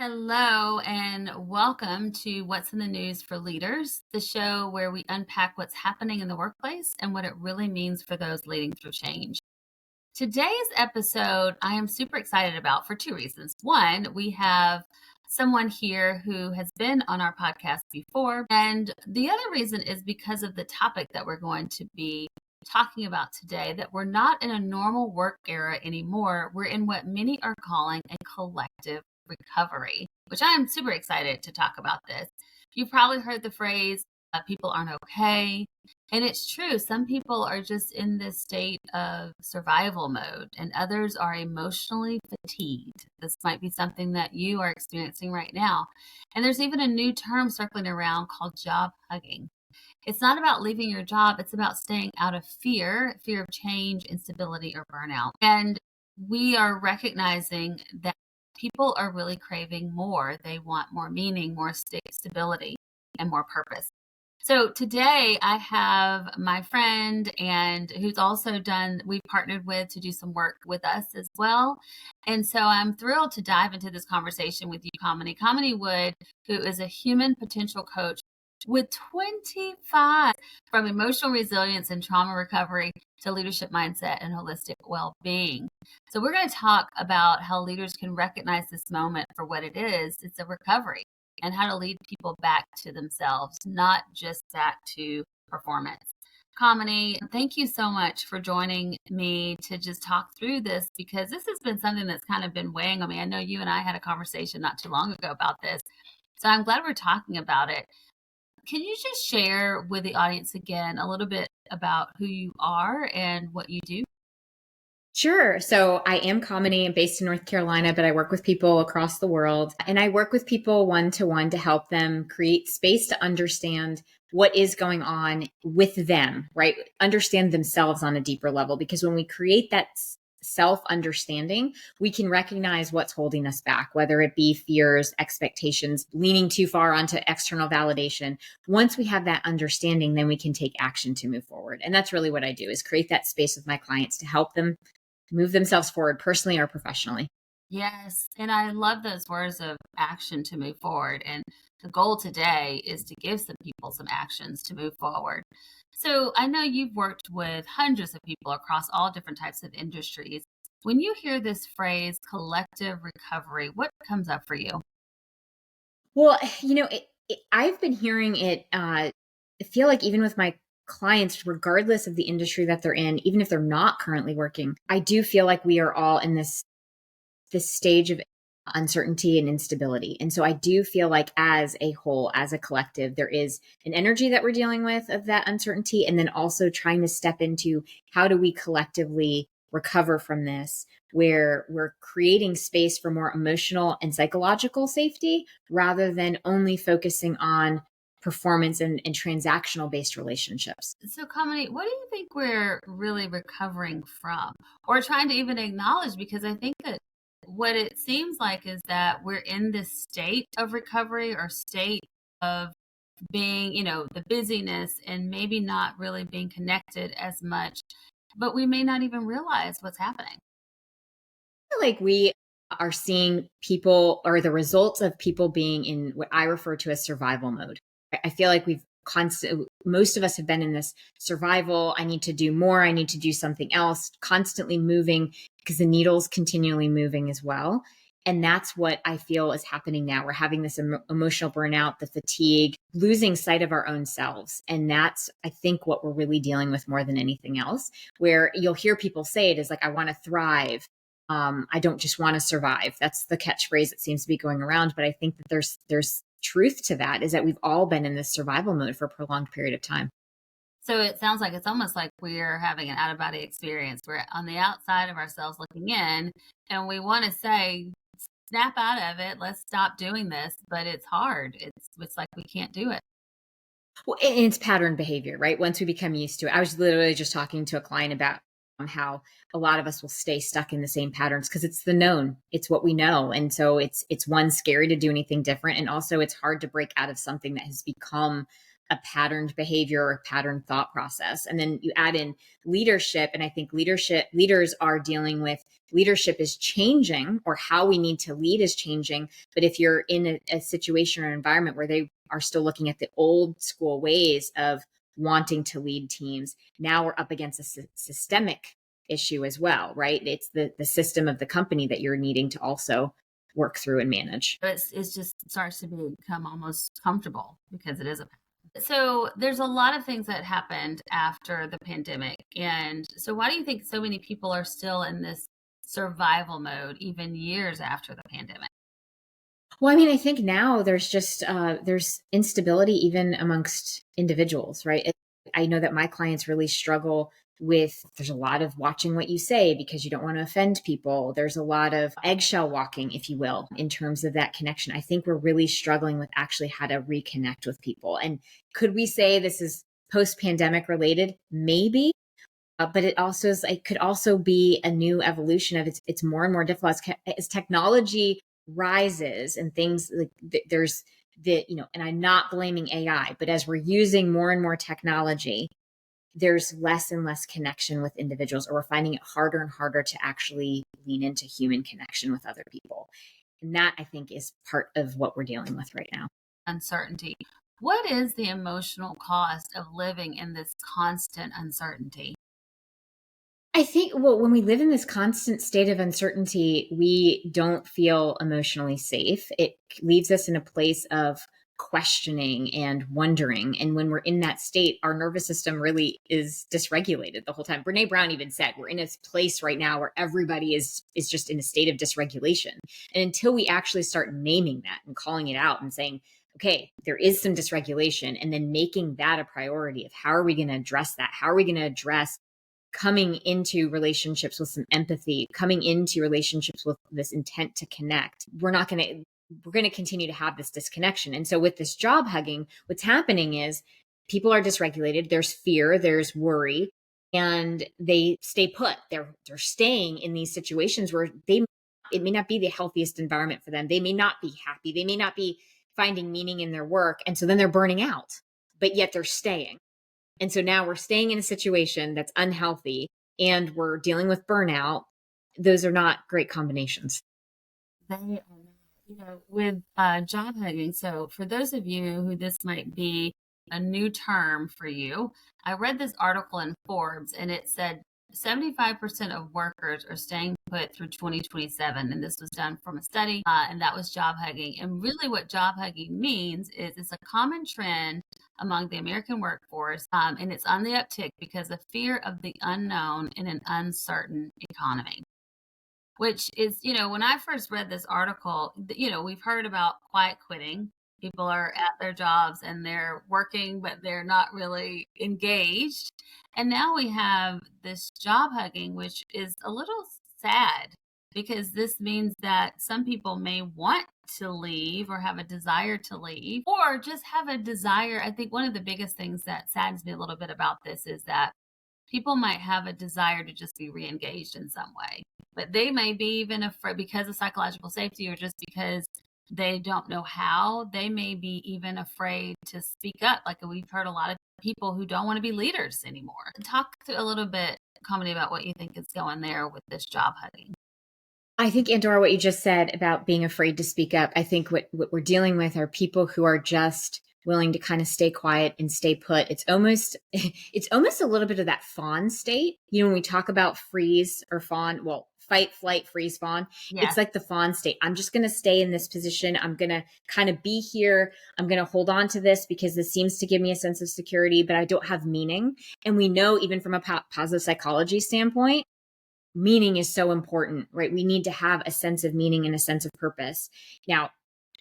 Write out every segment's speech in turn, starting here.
Hello, and welcome to What's in the News for Leaders, the show where we unpack what's happening in the workplace and what it really means for those leading through change. Today's episode, I am super excited about for two reasons. One, we have someone here who has been on our podcast before, and the other reason is because of the topic that we're going to be talking about today, that we're not in a normal work era anymore. We're in what many are calling a collective recovery, which I am super excited to talk about this. You've probably heard the phrase, people aren't okay. And it's true. Some people are just in this state of survival mode, and others are emotionally fatigued. This might be something that you are experiencing right now. And there's even a new term circling around called job hugging. It's not about leaving your job. It's about staying out of fear of change, instability, or burnout. And we are recognizing that people are really craving more. They want more meaning, more stability, and more purpose. So today I have my friend and who's also we've partnered with to do some work with us as well. And so I'm thrilled to dive into this conversation with you, Kamini Wood, who is a human potential coach with 25 from emotional resilience and trauma recovery to leadership mindset and holistic well-being. So we're going to talk about how leaders can recognize this moment for what it is. It's a recovery, and how to lead people back to themselves, not just back to performance. Kamini, thank you so much for joining me to just talk through this, because this has been something that's kind of been weighing on me. I know you and I had a conversation not too long ago about this, so I'm glad we're talking about it. Can you just share with the audience again a little bit about who you are and what you do? Sure. So I am Kamini. I'm based in North Carolina, but I work with people across the world. And I work with people one-to-one to help them create space to understand what is going on with them, right? Understand themselves on a deeper level. Because when we create that self-understanding, we can recognize what's holding us back, whether it be fears, expectations, leaning too far onto external validation. Once we have that understanding, then we can take action to move forward. And that's really what I do, is create that space with my clients to help them move themselves forward personally or professionally. Yes. And I love those words of action to move forward. And the goal today is to give some people some actions to move forward. So I know you've worked with hundreds of people across all different types of industries. When you hear this phrase, collective recovery, what comes up for you? Well, I've been hearing it, I feel like even with my clients, regardless of the industry that they're in, even if they're not currently working, I do feel like we are all in this stage of uncertainty and instability. And so I do feel like as a whole, as a collective, there is an energy that we're dealing with of that uncertainty. And then also trying to step into, how do we collectively recover from this, where we're creating space for more emotional and psychological safety rather than only focusing on performance and transactional based relationships. So, Kamini, what do you think we're really recovering from, or trying to even acknowledge? Because I think that what it seems like is that we're in this state of recovery, or state of being, the busyness and maybe not really being connected as much, but we may not even realize what's happening. I feel like we are seeing people, or the results of people being in what I refer to as survival mode. I feel like most of us have been in this survival. I need to do more. I need to do something else, constantly moving, because the needle's continually moving as well. And that's what I feel is happening now. We're having this emotional burnout, the fatigue, losing sight of our own selves. And that's, I think, what we're really dealing with more than anything else, where you'll hear people say it is like, I want to thrive. I don't just want to survive. That's the catchphrase that seems to be going around. But I think that there's truth to that, is that we've all been in this survival mode for a prolonged period of time. So it sounds like it's almost like we're having an out-of-body experience. We're on the outside of ourselves looking in, and we want to say, snap out of it. Let's stop doing this. But it's hard. It's like we can't do it. Well, and it's pattern behavior, right? Once we become used to it. I was literally just talking to a client about how a lot of us will stay stuck in the same patterns because it's the known, it's what we know. And so it's one, scary to do anything different. And also it's hard to break out of something that has become a patterned behavior or patterned thought process. And then you add in leadership. And I think leaders are dealing with leadership is changing, or how we need to lead is changing. But if you're in a situation or environment where they are still looking at the old school ways of wanting to lead teams, now we're up against a systemic issue as well, right? It's the system of the company that you're needing to also work through and manage. It's just starts to become almost comfortable because it is a. So there's a lot of things that happened after the pandemic. And so why do you think so many people are still in this survival mode, even years after the pandemic? Well, I mean, I think now there's just there's instability even amongst individuals, right? I know that my clients really struggle with, there's a lot of watching what you say because you don't want to offend people. There's a lot of eggshell walking, if you will, in terms of that connection. I think we're really struggling with actually how to reconnect with people. And could we say this is post-pandemic related? Maybe. But it also is, it could also be a new evolution of it's more and more difficult as technology rises and things like there's the, and I'm not blaming AI, but as we're using more and more technology, there's less and less connection with individuals, or we're finding it harder and harder to actually lean into human connection with other people. And that, I think, is part of what we're dealing with right now. Uncertainty. What is the emotional cost of living in this constant uncertainty? I think, well, when we live in this constant state of uncertainty, we don't feel emotionally safe. It leaves us in a place of questioning and wondering. And when we're in that state, our nervous system really is dysregulated the whole time. Brene Brown even said, we're in a place right now where everybody is just in a state of dysregulation. And until we actually start naming that and calling it out and saying, okay, there is some dysregulation, and then making that a priority of how are we going to address that? How are we going to address coming into relationships with some empathy, coming into relationships with this intent to connect? We're going to continue to have this disconnection. And so with this job hugging, what's happening is people are dysregulated. There's fear, there's worry, and they stay put. They're staying in these situations where it may not be the healthiest environment for them. They may not be happy. They may not be finding meaning in their work. And so then they're burning out, but yet they're staying. And so now we're staying in a situation that's unhealthy and we're dealing with burnout. Those are not great combinations. They are not, with job hugging. So for those of you who this might be a new term for you, I read this article in Forbes and it said 75% of workers are staying put through 2027. And this was done from a study, and that was job hugging. And really what job hugging means is it's a common trend among the American workforce, and it's on the uptick because of fear of the unknown in an uncertain economy. Which is, when I first read this article, we've heard about quiet quitting. People are at their jobs and they're working, but they're not really engaged. And now we have this job hugging, which is a little sad because this means that some people may want to leave or have a desire to leave or just have a desire. I think one of the biggest things that saddens me a little bit about this is that people might have a desire to just be re-engaged in some way, but they may be even afraid because of psychological safety or just because they don't know how. They may be even afraid to speak up. Like we've heard a lot of people who don't want to be leaders anymore. Talk a little bit, Kamini, about what you think is going there with this job hugging. I think, Andora, what you just said about being afraid to speak up, I think what we're dealing with are people who are just willing to kind of stay quiet and stay put. It's almost a little bit of that fawn state. When we talk about freeze or fawn, well, fight, flight, freeze, fawn. Yeah. It's like the fawn state. I'm just going to stay in this position. I'm going to kind of be here. I'm going to hold on to this because this seems to give me a sense of security, but I don't have meaning. And we know even from a positive psychology standpoint, meaning is so important, right? We need to have a sense of meaning and a sense of purpose. Now,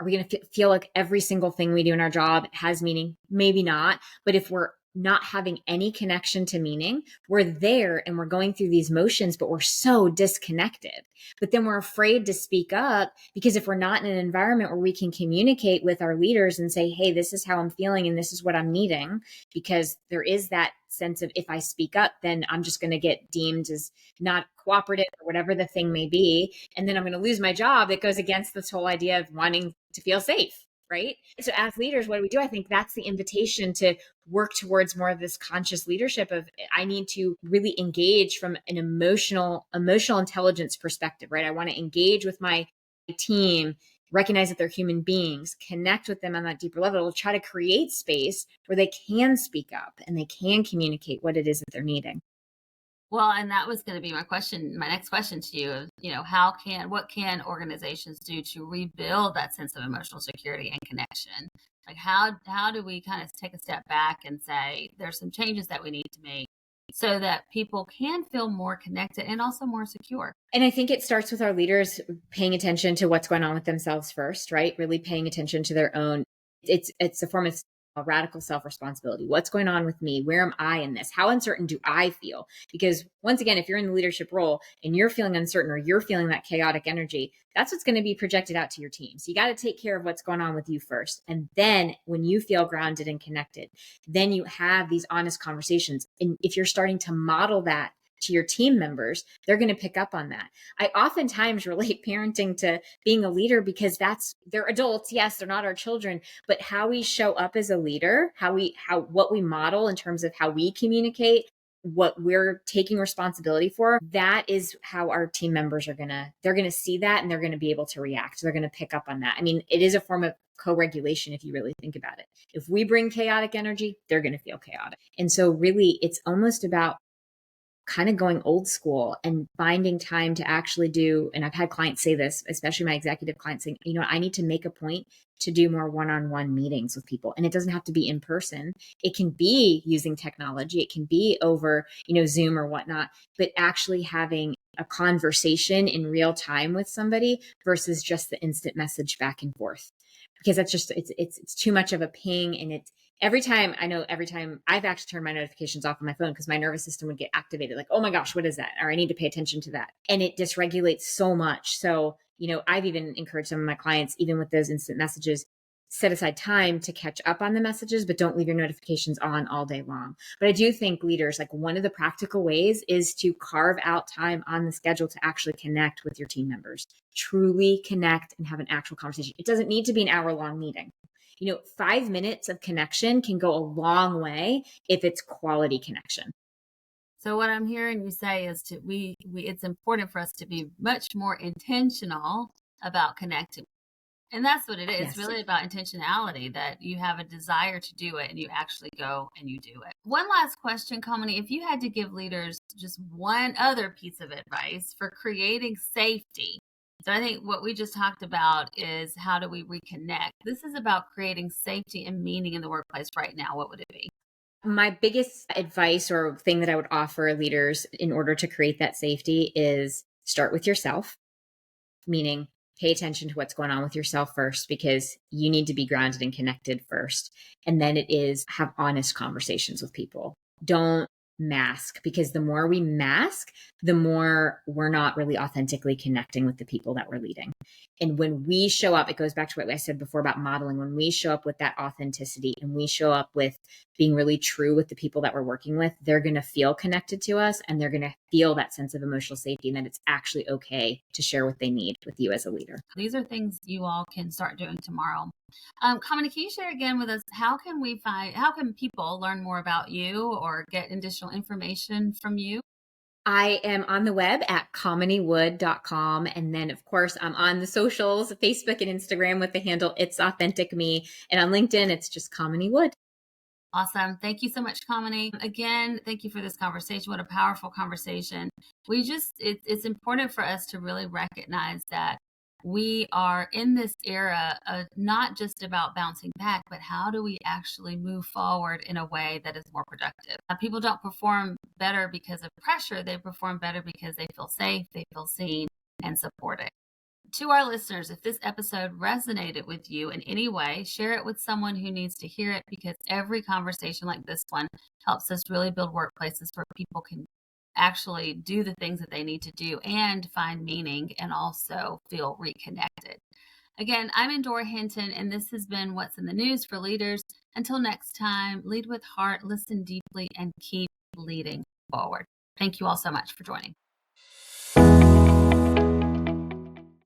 are we going to feel like every single thing we do in our job has meaning? Maybe not. But if we're not having any connection to meaning, we're there and we're going through these motions, but we're so disconnected. But then we're afraid to speak up because if we're not in an environment where we can communicate with our leaders and say, hey, this is how I'm feeling and this is what I'm needing, because there is that sense of if I speak up, then I'm just going to get deemed as not cooperative or whatever the thing may be. And then I'm going to lose my job. It goes against this whole idea of wanting to feel safe. right? So as leaders, what do we do? I think that's the invitation to work towards more of this conscious leadership of I need to really engage from an emotional intelligence perspective, right? I want to engage with my team, recognize that they're human beings, connect with them on that deeper level, try to create space where they can speak up and they can communicate what it is that they're needing. Well, and that was going to be my next question to you is, what can organizations do to rebuild that sense of emotional security and connection? Like how do we kind of take a step back and say there's some changes that we need to make so that people can feel more connected and also more secure? And I think it starts with our leaders paying attention to what's going on with themselves first, right? Really paying attention to their own. It's a form of a radical self-responsibility. What's going on with me? Where am I in this? How uncertain do I feel? Because once again, if you're in the leadership role and you're feeling uncertain or you're feeling that chaotic energy, that's what's going to be projected out to your team. So you got to take care of what's going on with you first. And then when you feel grounded and connected, then you have these honest conversations. And if you're starting to model that to your team members, they're going to pick up on that. I oftentimes relate parenting to being a leader because they're adults. Yes, they're not our children, but how we show up as a leader, what we model in terms of how we communicate, what we're taking responsibility for, that is how our team members they're going to see that and they're going to be able to react. They're going to pick up on that. I mean, it is a form of co-regulation if you really think about it. If we bring chaotic energy, they're going to feel chaotic. And so really it's almost about kind of going old school and finding time to actually do. And I've had clients say this, especially my executive clients saying, I need to make a point to do more one-on-one meetings with people. And it doesn't have to be in person. It can be using technology. It can be over, Zoom or whatnot, but actually having a conversation in real time with somebody versus just the instant message back and forth. Because that's just, it's too much of a ping. And every time I've actually turned my notifications off on my phone because my nervous system would get activated. Like, oh my gosh, what is that? Or I need to pay attention to that. And it dysregulates so much. So, I've even encouraged some of my clients, even with those instant messages, set aside time to catch up on the messages, but don't leave your notifications on all day long. But I do think leaders, like one of the practical ways is to carve out time on the schedule to actually connect with your team members, truly connect and have an actual conversation. It doesn't need to be an hour-long meeting. 5 minutes of connection can go a long way if it's quality connection. So what I'm hearing you say is it's important for us to be much more intentional about connecting. And that's what it is. Yes. It's really about intentionality, that you have a desire to do it and you actually go and you do it. One last question, Kamini, if you had to give leaders just one other piece of advice for creating safety. So I think what we just talked about is how do we reconnect? This is about creating safety and meaning in the workplace right now. What would it be? My biggest advice or thing that I would offer leaders in order to create that safety is start with yourself, meaning pay attention to what's going on with yourself first, because you need to be grounded and connected first. And then it is have honest conversations with people. Don't mask, because the more we mask, the more we're not really authentically connecting with the people that we're leading. And when we show up, it goes back to what I said before about modeling. When we show up with that authenticity and we show up with being really true with the people that we're working with, they're going to feel connected to us and they're going to feel that sense of emotional safety and that it's actually okay to share what they need with you as a leader. These are things you all can start doing tomorrow. Kamini, can you share again with us, how can people learn more about you or get additional information from you? I am on the web at kaminiwood.com. And then, of course, I'm on the socials, Facebook and Instagram with the handle It's Authentic Me. And on LinkedIn, it's just Kamini Wood. Awesome. Thank you so much, Kamini. Again, thank you for this conversation. What a powerful conversation. It's important for us to really recognize that we are in this era of not just about bouncing back, but how do we actually move forward in a way that is more productive? People don't perform better because of pressure. They perform better because they feel safe, they feel seen and supported. To our listeners, if this episode resonated with you in any way, share it with someone who needs to hear it, because every conversation like this one helps us really build workplaces where people can actually do the things that they need to do and find meaning and also feel reconnected. Again, I'm Endora Hinton, and this has been What's in the News for Leaders. Until next time, lead with heart, listen deeply, and keep leading forward. Thank you all so much for joining.